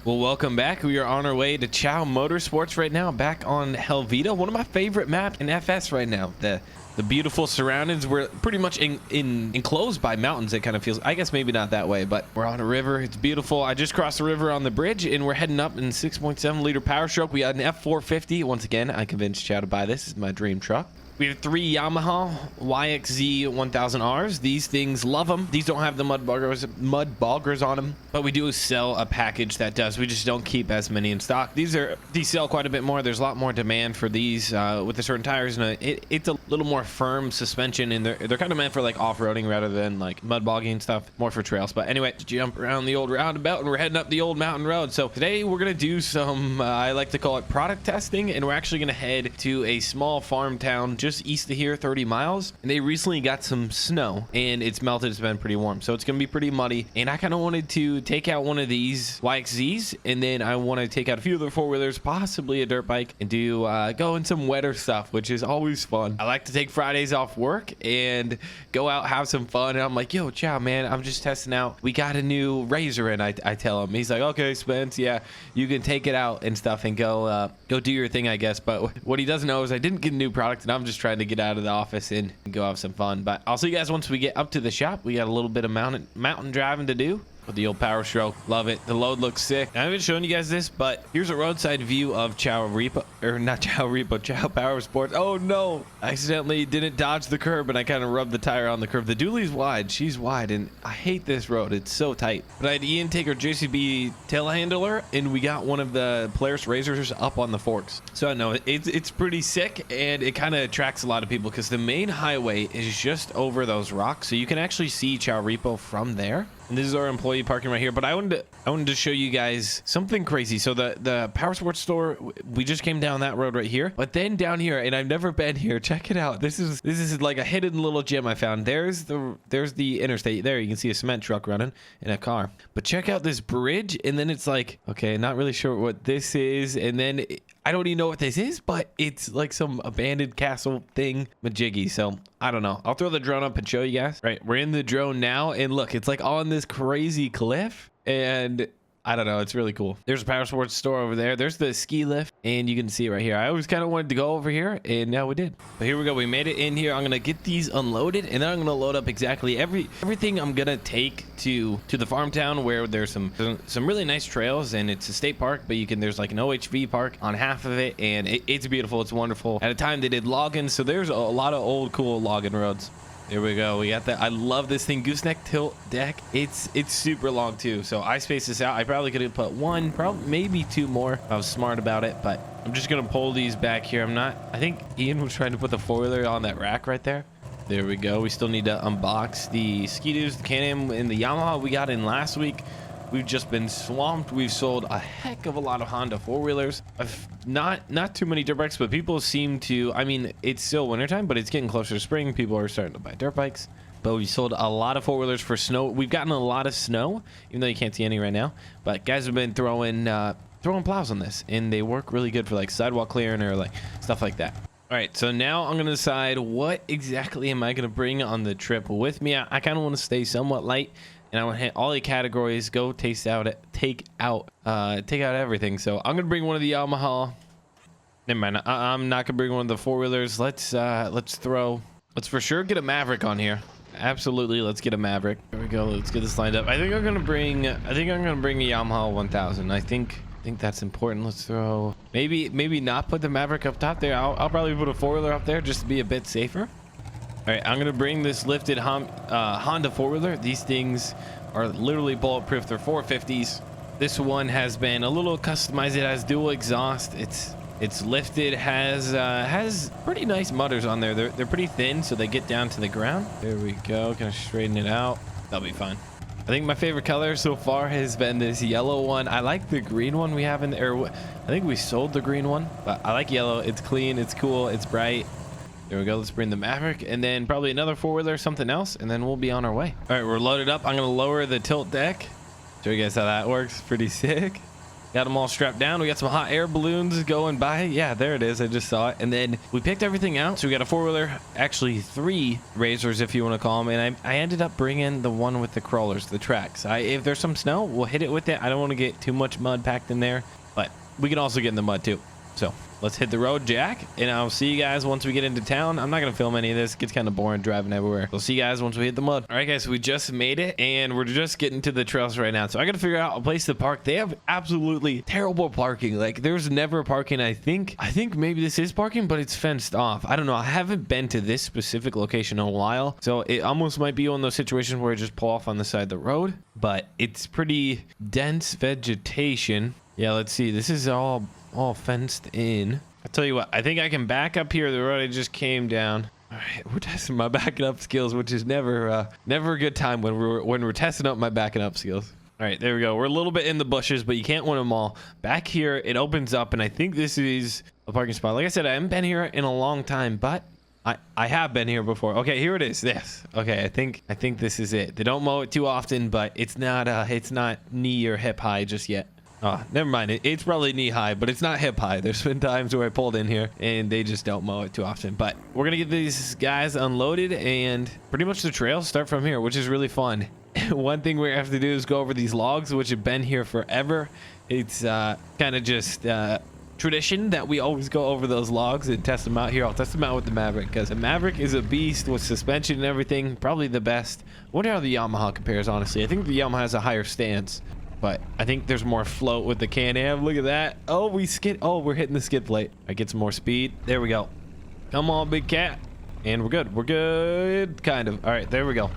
Well, welcome back. We are on our way to Chow Motorsports right now, back on Helvetia, one of my favorite maps in FS right now. The beautiful surroundings. We're pretty much enclosed by mountains. It kind of feels, I guess maybe not that way, but we're on a river. It's beautiful. I just crossed the river on the bridge and we're heading up in 6.7 liter power stroke. We got an F450. Once again, I convinced Chow to buy this. This is my dream truck. We have 3 Yamaha YXZ 1000Rs. These things, love them. These don't have the mud boggers on them, but we do sell a package that does. We just don't keep as many in stock. These sell quite a bit more. There's a lot more demand for these with the certain tires, and it's a little more firm suspension, and they're kind of meant for like off-roading rather than like mud bogging and stuff, more for trails. But anyway, jump around the old roundabout, and we're heading up the old mountain road. So today we're gonna do some I like to call it product testing, and we're actually gonna head to a small farm town just east of here, 30 miles, and they recently got some snow and it's melted. It's been pretty warm, so it's gonna be pretty muddy, and I kind of wanted to take out one of these YXZs, and then I want to take out a few of the four-wheelers, possibly a dirt bike, and do go in some wetter stuff, which is always fun. I like to take Fridays off work and go out, have some fun, and I'm like, yo, Chow, man, I'm just testing out. We got a new Razor, and I tell him. He's like, okay, Spence, yeah, you can take it out and stuff and go do your thing, I guess. But what he doesn't know is I didn't get a new product, and I'm just trying to get out of the office and go have some fun. But I'll see you guys once we get up to the shop. We got a little bit of mountain driving to do with the old power stroke. Love it. The load looks sick. I haven't shown you guys this, but here's a roadside view of Chow Power Sports. Oh no, I accidentally didn't dodge the curb and I kind of rubbed the tire on the curb. The dually's wide, she's wide, and I hate this road. It's so tight. But I had Ian take our JCB telehandler, and we got one of the Polaris Razors up on the forks. So I know it's pretty sick, and it kind of attracts a lot of people because the main highway is just over those rocks, so you can actually see Chow Repo from there. And this is our employee parking right here. But I wanted to show you guys something crazy. So the Power Sports store, we just came down that road right here. But then down here, and I've never been here, check it out. This is like a hidden little gem I found. There's the interstate. There you can see a cement truck running in a car. But check out this bridge, and then it's like, okay, not really sure what this is, and then I don't even know what this is, but it's like some abandoned castle thing majiggy. So I don't know. I'll throw the drone up and show you guys. Right, we're in the drone now, and look, it's like on this crazy cliff, and I don't know, it's really cool. There's a Power Sports store over there. There's the ski lift, and you can see it right here. I always kind of wanted to go over here, and now we did. But here we go. We made it in here. I'm gonna get these unloaded, and then I'm gonna load up exactly everything I'm gonna take to the farm town, where there's some really nice trails, and it's a state park, but there's like an OHV park on half of it, and it's beautiful. It's wonderful. At a time they did logging, so there's a lot of old cool logging roads. There we go. We got that. I love this thing. Gooseneck tilt deck. It's super long too. So I spaced this out. I probably could have put one, probably maybe 2 more if I was smart about it, but I'm just going to pull these back here. I think Ian was trying to put the 4-wheeler on that rack right there. There we go. We still need to unbox the Ski-Doos, the Can-Am, and the Yamaha we got in last week. We've just been swamped. We've sold a heck of a lot of Honda 4-wheelers. Not too many dirt bikes, but people seem to, I mean, it's still wintertime, but it's getting closer to spring. People are starting to buy dirt bikes. But we sold a lot of 4-wheelers for snow. We've gotten a lot of snow, even though you can't see any right now. But guys have been throwing plows on this, and they work really good for like sidewalk clearing or like stuff like that. All right, so now I'm gonna decide what exactly am I gonna bring on the trip with me. I kind of want to stay somewhat light, and I want to hit all the categories, go take out everything. So I'm gonna bring one of the Yamaha. Never mind, I'm not gonna bring one of the 4-wheelers. Let's for sure get a Maverick on here. Absolutely, let's get a Maverick. There we go. Let's get this lined up. I think I'm gonna bring a Yamaha 1000. I think that's important. Let's throw maybe not put the Maverick up top there. I'll probably put a 4-wheeler up there just to be a bit safer. All right, I'm gonna bring this lifted Honda 4-wheeler. These things are literally bulletproof. They're 450s. This one has been a little customized. It has dual exhaust. It's lifted. Has pretty nice mudders on there. They're pretty thin, so they get down to the ground. There we go. Gonna straighten it out. That'll be fine. I think my favorite color so far has been this yellow one. I like the green one we have in there. I think we sold the green one, but I like yellow. It's clean. It's cool. It's bright. There we go. Let's bring the Maverick, and then probably another 4-wheeler, something else, and then we'll be on our way. All right, we're loaded up. I'm gonna lower the tilt deck. Show you guys how that works. Pretty sick. Got them all strapped down. We got some hot air balloons going by. Yeah, there it is. I just saw it. And then we picked everything out. So we got a four-wheeler, actually 3 razors if you want to call them. And I ended up bringing the one with the crawlers, the tracks. If there's some snow, we'll hit it with it. I don't want to get too much mud packed in there, but we can also get in the mud too. So let's hit the road, Jack, and I'll see you guys once we get into town. I'm not going to film any of this. It gets kind of boring driving everywhere. We'll see you guys once we hit the mud. All right, guys, so we just made it, and we're just getting to the trails right now. So I got to figure out a place to park. They have absolutely terrible parking. Like, there's never parking. I think maybe this is parking, but it's fenced off. I don't know. I haven't been to this specific location in a while, so it almost might be one of those situations where I just pull off on the side of the road, but it's pretty dense vegetation. Yeah, let's see. This is all fenced in. I'll tell you what, I think I can back up here the road I just came down. All right, we're testing my backing up skills, which is never a good time when we're testing up my backing up skills. All right, there we go. We're a little bit in the bushes, but you can't win them all. Back here, it opens up, and I think this is a parking spot. Like I said, I haven't been here in a long time, but I have been here before. Okay, here it is. Yes. Okay, I think this is it. They don't mow it too often, but it's not knee or hip high just yet. Oh, never mind. It's probably knee high, but it's not hip high. There's been times where I pulled in here and they just don't mow it too often. But we're going to get these guys unloaded, and pretty much the trails start from here, which is really fun. One thing we have to do is go over these logs, which have been here forever. It's kind of just tradition that we always go over those logs and test them out here. I'll test them out with the Maverick, because the Maverick is a beast with suspension and everything. Probably the best. I wonder how the Yamaha compares, honestly. I think the Yamaha has a higher stance, but I think there's more float with the Can-Am. Look at that. Oh, we're hitting the skid plate. I get some more speed. There we go. Come on, big cat. And we're good. We're good. Kind of. All right, there we go.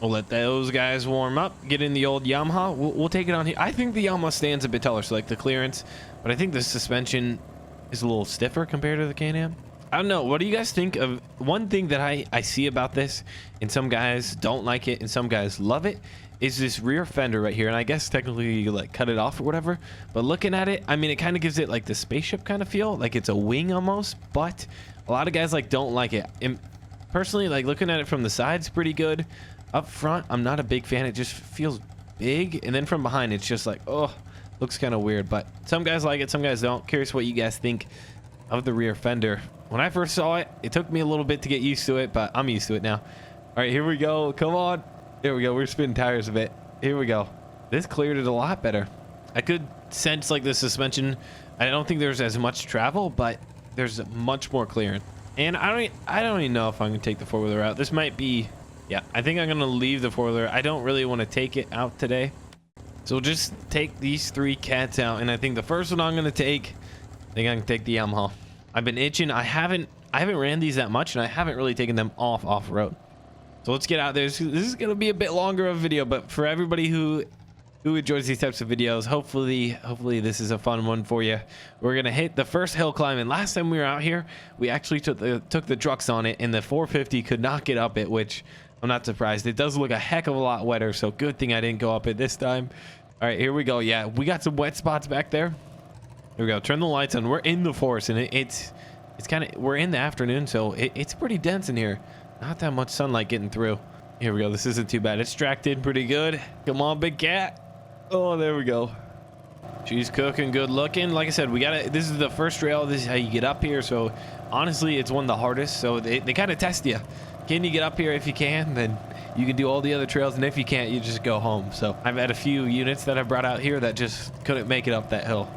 We'll let those guys warm up. Get in the old Yamaha. We'll take it on here. I think the Yamaha stands a bit taller, so like the clearance. But I think the suspension is a little stiffer compared to the Can-Am. I don't know. What do you guys think of one thing that I see about this, and some guys don't like it and some guys love it, is this rear fender right here. And I guess technically you like cut it off or whatever, but looking at it, I mean, it kind of gives it like the spaceship kind of feel, like it's a wing almost. But a lot of guys like don't like it. And personally, like looking at it from the side's pretty good. Up front, I'm not a big fan. It just feels big, and then from behind it's just like, oh, looks kind of weird. But some guys like it, some guys don't. Curious what you guys think of the rear fender. When I first saw it, it took me a little bit to get used to it, but I'm used to it now. All right, here we go. Come on. There we go. We're spinning tires a bit. Here we go. This cleared it a lot better. I could sense like the suspension. I don't think there's as much travel, but there's much more clearance. And I don't even know if I'm gonna take the four-wheeler out. This might be, yeah, I think I'm gonna leave the four-wheeler. I don't really want to take it out today, so we'll just take these 3 cats out. And I think the first one I'm gonna take, I think I can take the Yamaha. I've been itching. I haven't ran these that much, and I haven't really taken them off-road. So let's get out there. This is going to be a bit longer of a video, but for everybody who enjoys these types of videos, hopefully this is a fun one for you. We're going to hit the first hill climb, and last time we were out here, we actually took the trucks on it, and the 450 could not get up it, which I'm not surprised. It does look a heck of a lot wetter, so good thing I didn't go up it this time. All right, here we go. Yeah, we got some wet spots back there. Here we go. Turn the lights on. We're in the forest, and it's kind of, we're in the afternoon, so it's pretty dense in here. Not that much sunlight getting through. Here we go. This isn't too bad. It's tracked in pretty good. Come on, big cat. Oh, there we go. She's cooking, good looking. Like I said, this is the first trail. This is how you get up here. So honestly, it's one of the hardest. So they kind of test you. Can you get up here? If you can, then you can do all the other trails. And if you can't, you just go home. So I've had a few units that I brought out here that just couldn't make it up that hill.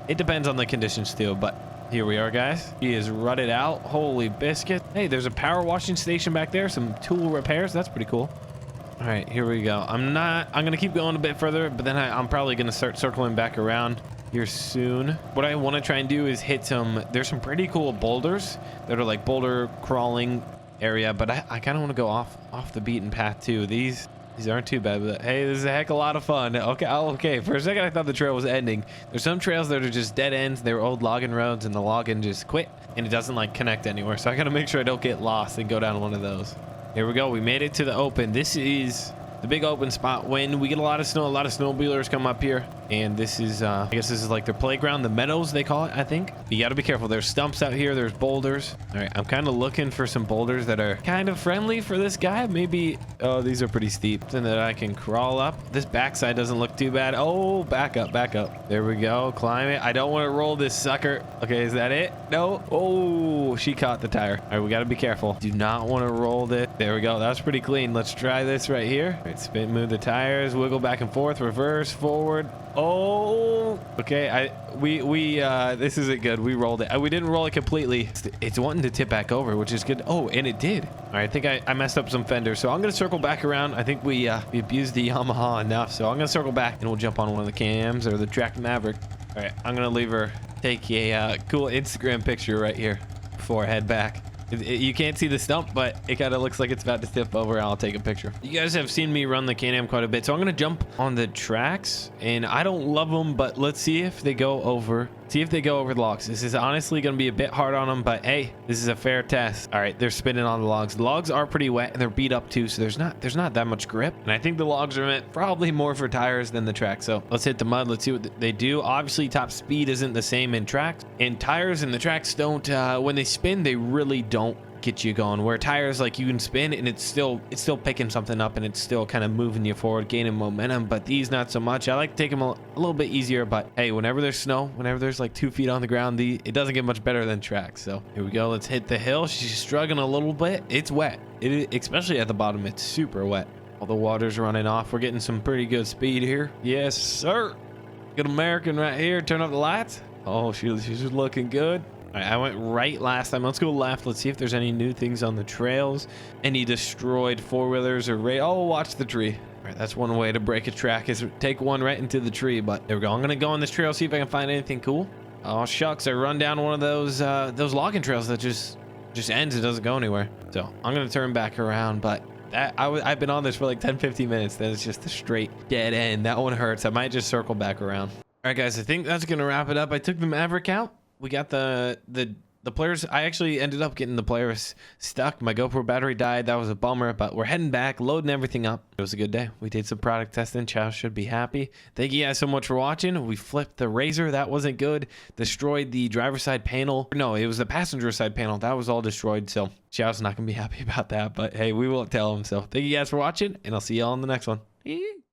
It depends on the conditions too, but here we are, guys. He is rutted out. Holy biscuit. Hey, there's a power washing station back there. Some tool repairs. That's pretty cool. All right, here we go. I'm going to keep going a bit further, but then I'm probably going to start circling back around here soon. What I want to try and do is hit there's some pretty cool boulders that are like boulder crawling area, but I kind of want to go off the beaten path too. These aren't too bad, but hey, this is a heck of a lot of fun. Okay. For a second, I thought the trail was ending. There's some trails that are just dead ends. They were old logging roads, and the logging just quit, and it doesn't like connect anywhere. So I got to make sure I don't get lost and go down one of those. Here we go. We made it to the open. This is the big open spot. When we get a lot of snow, a lot of snowmobilers come up here. And this is, I guess this is like their playground, the meadows they call it, I think. You got to be careful. There's stumps out here. There's boulders. All right, I'm kind of looking for some boulders that are kind of friendly for this guy. Maybe, oh, these are pretty steep. And that I can crawl up. This backside doesn't look too bad. Oh, back up, back up. There we go. Climb it. I don't want to roll this sucker. Okay, is that it? No. Oh, she caught the tire. All right, we got to be careful. Do not want to roll it. There we go. That was pretty clean. Let's try this right here. All right, spin, move the tires, wiggle back and forth, reverse, forward. Oh, okay. This isn't good. We rolled it. We didn't roll it completely. It's wanting to tip back over, which is good. Oh, and it did. All right, I think I messed up some fenders, so I'm gonna circle back around. I think we abused the Yamaha enough, so I'm gonna circle back and we'll jump on one of the cams or the Track Maverick. All right, I'm gonna leave her take a cool Instagram picture right here before I head back. You can't see the stump, but it kind of looks like it's about to tip over. I'll take a picture. You guys have seen me run the Can-Am quite a bit, so I'm going to jump on the tracks, and I don't love them, but let's see if they go over. See if they go over the logs. This is honestly going to be a bit hard on them, but hey, this is a fair test. All right, they're spinning on the logs. The logs are pretty wet, and they're beat up too, so there's not that much grip. And I think the logs are meant probably more for tires than the track. So let's hit the mud. Let's see what they do. Obviously, top speed isn't the same in tracks, and tires and the tracks don't. When they spin, they really don't get you going, where tires, like, you can spin and it's still picking something up and it's still kind of moving you forward, gaining momentum, but these not so much. I like to take them a little bit easier, but hey, whenever there's snow, whenever there's like 2 feet on the ground, it doesn't get much better than tracks. So here we go. Let's hit the hill. She's struggling a little bit. It's wet. Especially at the bottom, it's super wet. All the water's running off. We're getting some pretty good speed here. Yes, sir. Good American right here. Turn up the lights. Oh, she's looking good. All right, I went right last time. Let's go left. Let's see if there's any new things on the trails. Any destroyed four-wheelers or oh, watch the tree. All right, that's one way to break a track, is take one right into the tree. But there we go. I'm gonna go on this trail, see if I can find anything cool. Oh shucks, I run down one of those logging trails that just ends. It doesn't go anywhere. So I'm gonna turn back around, but I've been on this for like 10-15 minutes. Then it's just a straight dead end. That one hurts. I might just circle back around. All right, guys, I think that's gonna wrap it up. I took the Maverick out. We got the players. I actually ended up getting the players stuck. My GoPro battery died. That was a bummer, but we're heading back, loading everything up. It was a good day. We did some product testing. Chow should be happy. Thank you guys so much for watching. We flipped the Razor. That wasn't good. Destroyed the driver's side panel. No, it was the passenger side panel. That was all destroyed. So Chow's not going to be happy about that, but hey, we won't tell him. So thank you guys for watching, and I'll see y'all in the next one.